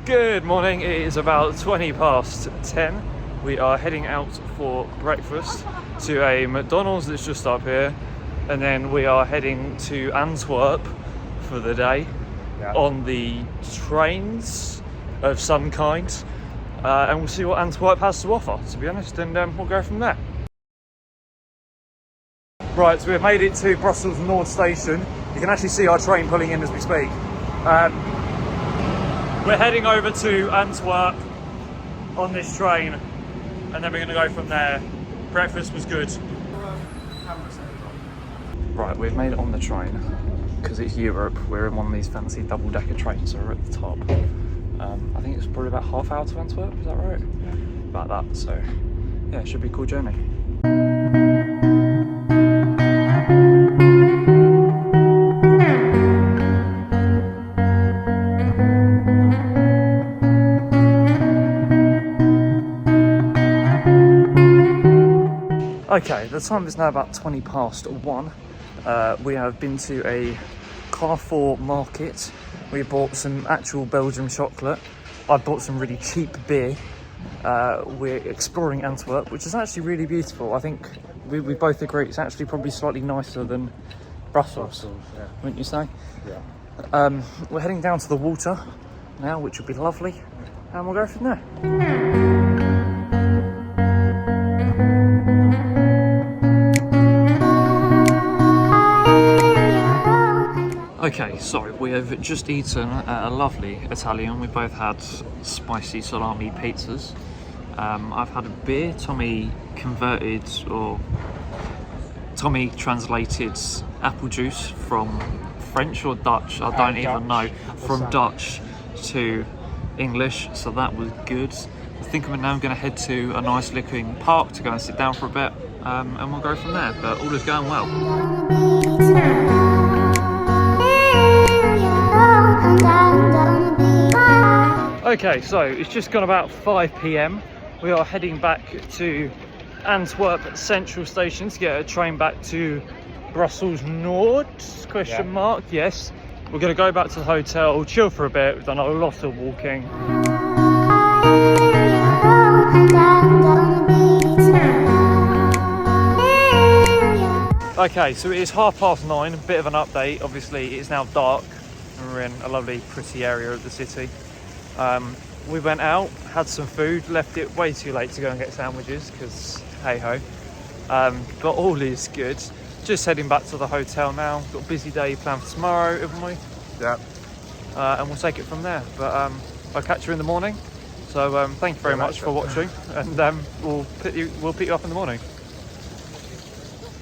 Good morning, it is about 20 past 10. We are heading out for breakfast to a McDonald's that's just up here, and then we are heading to Antwerp for the day on the trains of some kind, and we'll see what Antwerp has to offer, to be honest, and we'll go from there. Right, so we've made it to Brussels North Station. You can actually see our train pulling in as we speak. We're heading over to Antwerp on this train, and then we're going to go from there. Breakfast was good. Right, we've made it on the train because it's Europe. We're in one of these fancy double-decker trains, so we're at the top. I think it's probably about half hour to Antwerp, is that right? Yeah. About that, so yeah, it should be a cool journey. Okay, the time is now about 20 past 1. We have been to a Carrefour market. We bought some actual Belgian chocolate. I bought some really cheap beer. We're exploring Antwerp, which is actually really beautiful. I think we both agree it's actually probably slightly nicer than Brussels, yeah. Wouldn't you say? Yeah. We're heading down to the water now, which would be lovely, and we'll go from there. Okay, so we have just eaten at a lovely Italian. We both had spicy salami pizzas. I've had a beer. Tommy translated apple juice from French or Dutch, I don't even know, from Dutch to English, so that was good. I think I'm now going to head to a nice looking park to go and sit down for a bit, and we'll go from there, but all is going well. Okay, so it's just gone about 5 p.m. We are heading back to Antwerp Central Station to get a train back to Brussels Nord, question mark, yes. We're going to go back to the hotel, chill for a bit. We've done a lot of walking. Okay, so it is 9:30, a bit of an update. Obviously, it's now dark and we're in a lovely, pretty area of the city. We went out, had some food, left it way too late to go and get sandwiches because hey-ho. But all is good. Just heading back to the hotel now. Got a busy day planned for tomorrow, haven't we? Yeah. And we'll take it from there. But I'll catch you in the morning. So thank you very much for watching, and we'll pick you up in the morning.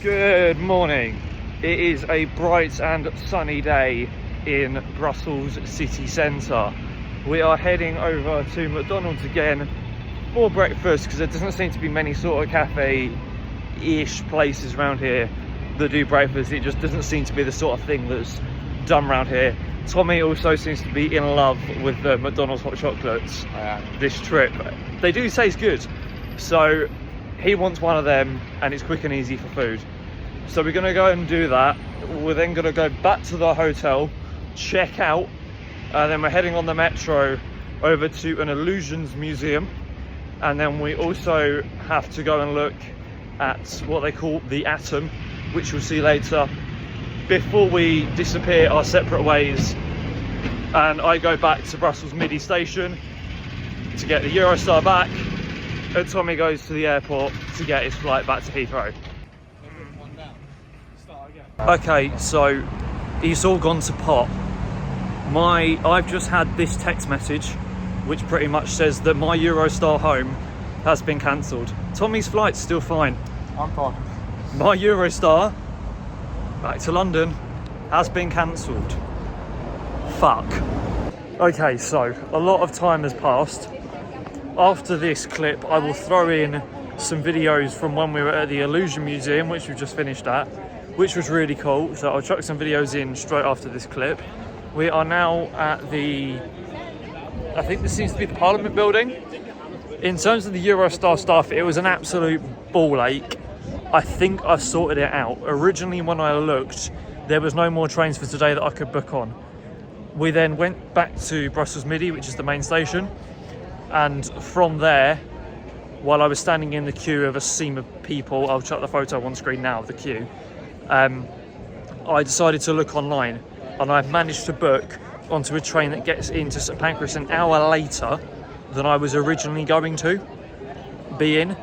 Good morning. It is a bright and sunny day in Brussels city centre. We are heading over to McDonald's again for breakfast because there doesn't seem to be many sort of cafe-ish places around here that do breakfast. It just doesn't seem to be the sort of thing that's done around here. Tommy also seems to be in love with the McDonald's hot chocolates this trip. They do taste good, so he wants one of them and it's quick and easy for food. So we're going to go and do that. We're then going to go back to the hotel, check out, and then we're heading on the metro over to an illusions museum, and then we also have to go and look at what they call the Atom, which we'll see later, before we disappear our separate ways and I go back to Brussels Midi station to get the Eurostar back, and Tommy goes to the airport to get his flight back to Heathrow. Okay, so he's all gone to pot. I've just had this text message which pretty much says that my Eurostar home has been cancelled. Tommy's flight's still fine. I'm fine. My Eurostar back to London has been cancelled. Fuck. Okay, so a lot of time has passed. After this clip, I will throw in some videos from when we were at the Illusion Museum, which we just finished at, which was really cool. So I'll chuck some videos in straight after this clip. We are now at I think this seems to be the Parliament building. In terms of the Eurostar stuff, it was an absolute ball ache. I think I've sorted it out. Originally when I looked, there was no more trains for today that I could book on. We then went back to Brussels Midi, which is the main station, and from there, while I was standing in the queue of a seam of people, I'll chuck the photo on screen now of the queue, I decided to look online, and I've managed to book onto a train that gets into St Pancras an hour later than I was originally going to be in.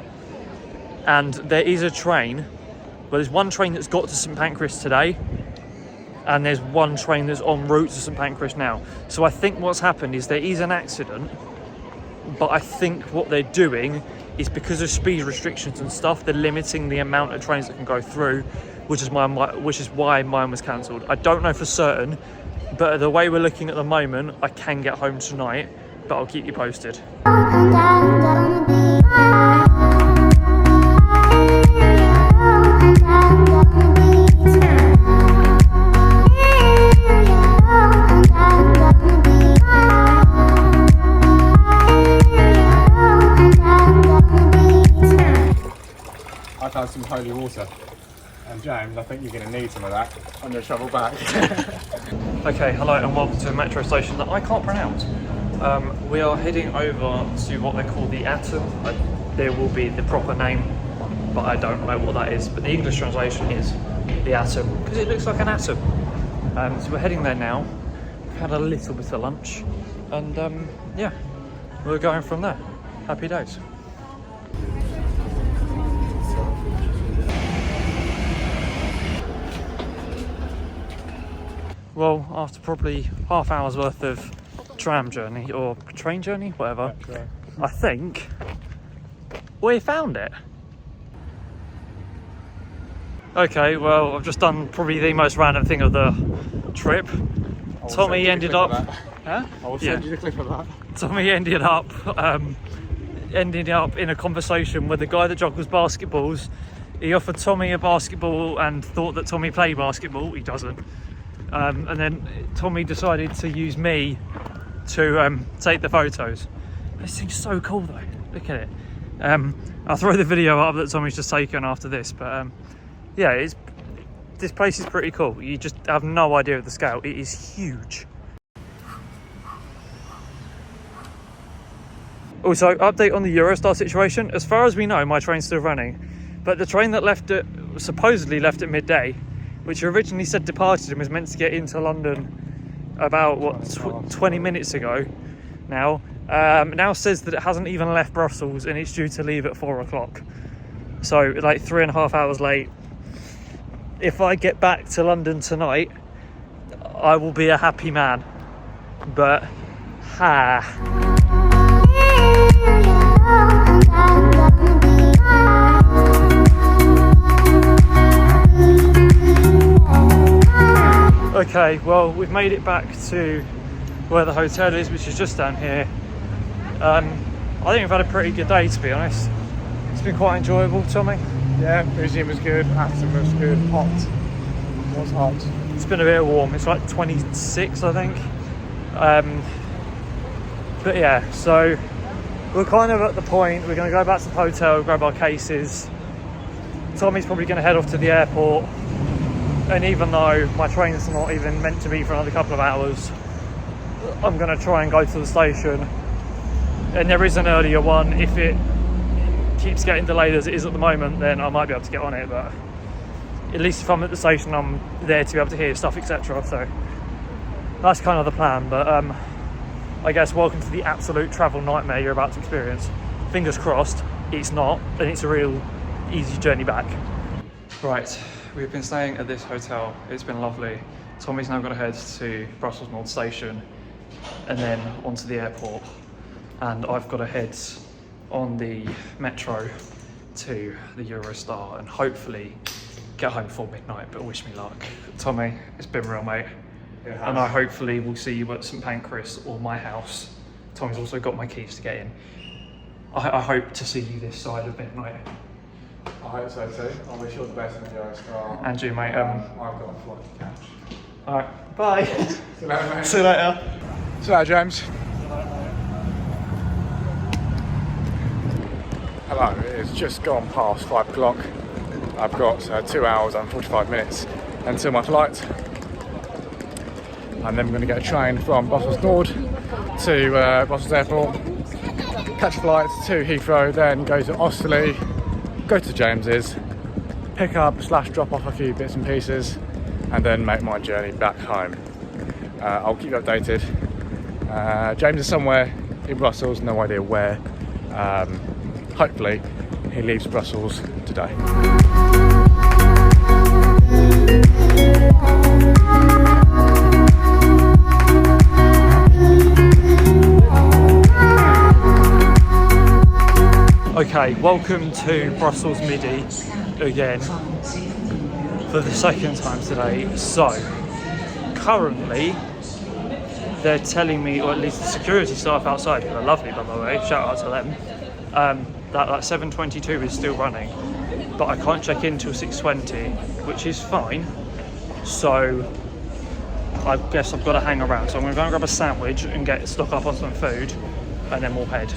And there is a train, well, there's one train that's got to St Pancras today, and there's one train that's en route to St Pancras now. So I think what's happened is there is an accident, but I think what they're doing is because of speed restrictions and stuff, they're limiting the amount of trains that can go through, which is why mine was cancelled. I don't know for certain, but the way we're looking at the moment, I can get home tonight, but I'll keep you posted. I've had some holy water, and James, I think you're going to need some of that on your travel back. Okay, hello and welcome to a metro station that I can't pronounce. We are heading over to what they call the Atom. There will be the proper name, but I don't know what that is. But the English translation is the Atom, because it looks like an atom. So we're heading there now. We've had a little bit of lunch, and yeah, we're going from there. Happy days. Well, after probably half hour's worth of tram journey or train journey, whatever, I think we found it. Okay, well, I've just done probably the most random thing of the trip. Tommy ended up... Huh? I will send you the clip of that. Tommy ended up in a conversation with the guy that juggles basketballs. He offered Tommy a basketball and thought that Tommy played basketball. He doesn't. And then Tommy decided to use me to take the photos. This thing's so cool though, look at it. I'll throw the video up that Tommy's just taken after this, but yeah, this place is pretty cool. You just have no idea of the scale. It is huge. Also, update on the Eurostar situation. As far as we know, my train's still running, but the train that supposedly left at midday, which originally said departed and was meant to get into London about 20 minutes ago now says that it hasn't even left Brussels and it's due to leave at 4 o'clock, so like 3.5 hours late. If I get back to London tonight, I will be a happy man, but Okay, well, we've made it back to where the hotel is, which is just down here. I think we've had a pretty good day, to be honest. It's been quite enjoyable. Tommy? Yeah, museum was good, Atom was good, hot. It was hot. It's been a bit warm. It's like 26, I think. But yeah, so we're kind of at the point, we're going to go back to the hotel, grab our cases. Tommy's probably going to head off to the airport. And even though my train's not even meant to be for another couple of hours, I'm going to try and go to the station. And there is an earlier one. If it keeps getting delayed as it is at the moment, then I might be able to get on it. But at least if I'm at the station, I'm there to be able to hear stuff, etc. So that's kind of the plan. But I guess welcome to the absolute travel nightmare you're about to experience. Fingers crossed, it's not, and it's a real easy journey back. Right. We've been staying at this hotel. It's been lovely. Tommy's now got to head to Brussels North Station and then onto the airport. And I've got to head on the metro to the Eurostar and hopefully get home before midnight, but wish me luck. Tommy, it's been real, mate. And I hopefully will see you at St Pancras or my house. Tommy's also got my keys to get in. I hope to see you this side of midnight. I hope so too. I wish you all the best in the Eurostar. And you, mate. I've got a flight to catch. Alright, bye. See you later, mate. See you later. See you later, James. Hello, it's just gone past 5 o'clock. I've got 2 hours and 45 minutes until my flight. and then we're going to get a train from Brussels Nord to Brussels Airport, catch a flight to Heathrow, then go to Osterley, go to James's, pick up / drop off a few bits and pieces, and then make my journey back home. I'll keep you updated. James is somewhere in Brussels, no idea where. Hopefully he leaves Brussels today. Okay, welcome to Brussels Midi again for the second time today. So, currently they're telling me, or at least the security staff outside, who are lovely by the way, shout out to them, that 7:22 is still running, but I can't check in till 6:20, which is fine. So I guess I've got to hang around. So I'm going to go and grab a sandwich and stock up on some food, and then we'll head.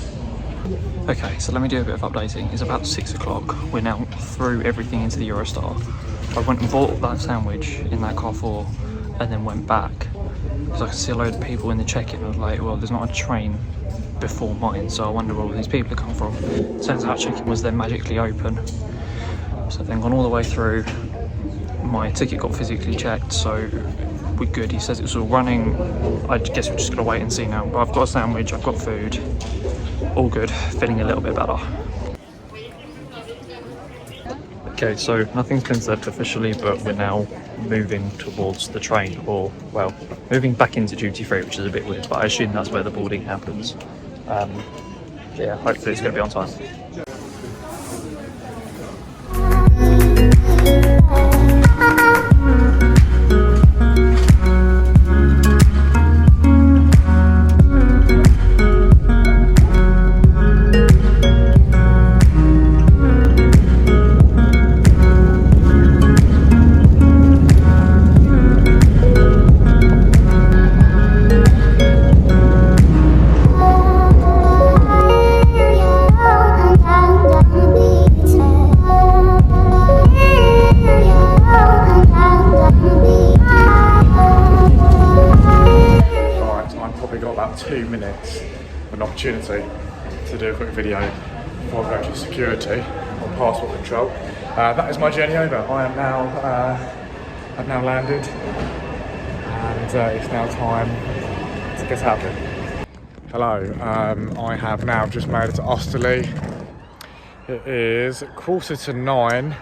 Okay, so let me do a bit of updating. It's about 6 o'clock. We're now through everything into the Eurostar. I went and bought that sandwich in that Carrefour and then went back because I could see a load of people in the check-in. I was like, well, there's not a train before mine, so I wonder where all these people have come from. Turns out check-in was then magically open. So I've then gone all the way through. My ticket got physically checked, so we're good. He says it's all running. I guess we're just gonna wait and see now. But I've got a sandwich, I've got food. All good, feeling a little bit better. Okay, so nothing's been said officially, but we're now moving towards the train, or, well, moving back into duty free, which is a bit weird, but I assume that's where the boarding happens. Yeah, hopefully it's going to be on time. Opportunity to do a quick video before I go to security on passport control. That is my journey over. I am now I've now landed, and it's now time to get out of it. Hello, I have now just made it to Osterley. It is 8:45.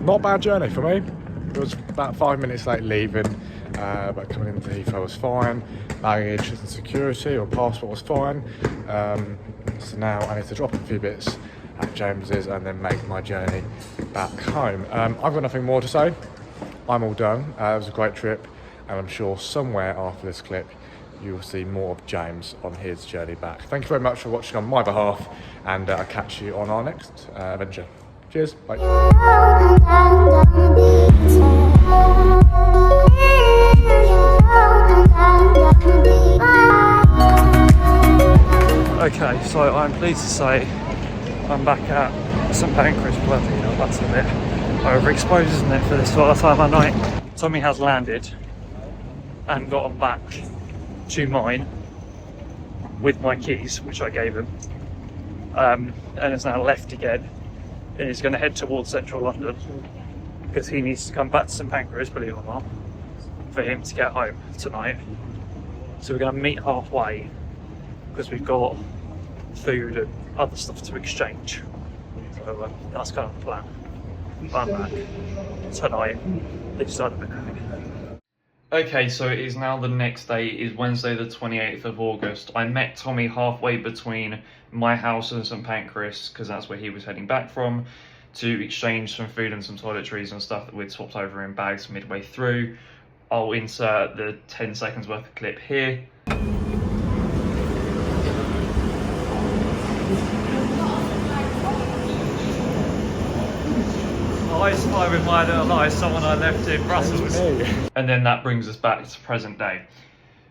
Not a bad journey for me. It was about 5 minutes late leaving, but coming into Heathrow was fine. Baggage and security or passport was fine. So now I need to drop a few bits at James's and then make my journey back home. I've got nothing more to say. I'm all done. It was a great trip, and I'm sure somewhere after this clip you will see more of James on his journey back. Thank you very much for watching on my behalf, and I'll catch you on our next adventure. Cheers, bye. Okay, so I'm pleased to say I'm back at St Pancras. Bloody hell, that's a bit overexposed, isn't it, for this sort of time of night? Tommy has landed and gotten back to mine with my keys, which I gave him, and has now left again, and he's going to head towards central London because he needs to come back to St Pancras, believe it or not, for him to get home tonight. So we're going to meet halfway because we've got food and other stuff to exchange. So that's kind of the plan. I'm back tonight, this side of it. Okay, so it is now the next day. It is Wednesday the 28th of August. I met Tommy halfway between my house and St Pancras, because that's where he was heading back from, to exchange some food and some toiletries and stuff that we'd swapped over in bags midway through. I'll insert the 10 seconds worth of clip here. I spy with my little eye someone I left in Brussels. And then that brings us back to present day.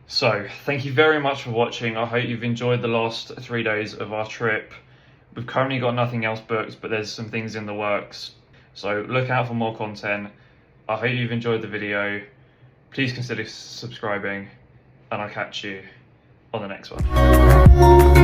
So, thank you very much for watching. I hope you've enjoyed the last 3 days of our trip. We've currently got nothing else booked, but there's some things in the works. So look out for more content. I hope you've enjoyed the video. please consider subscribing, and I'll catch you on the next one.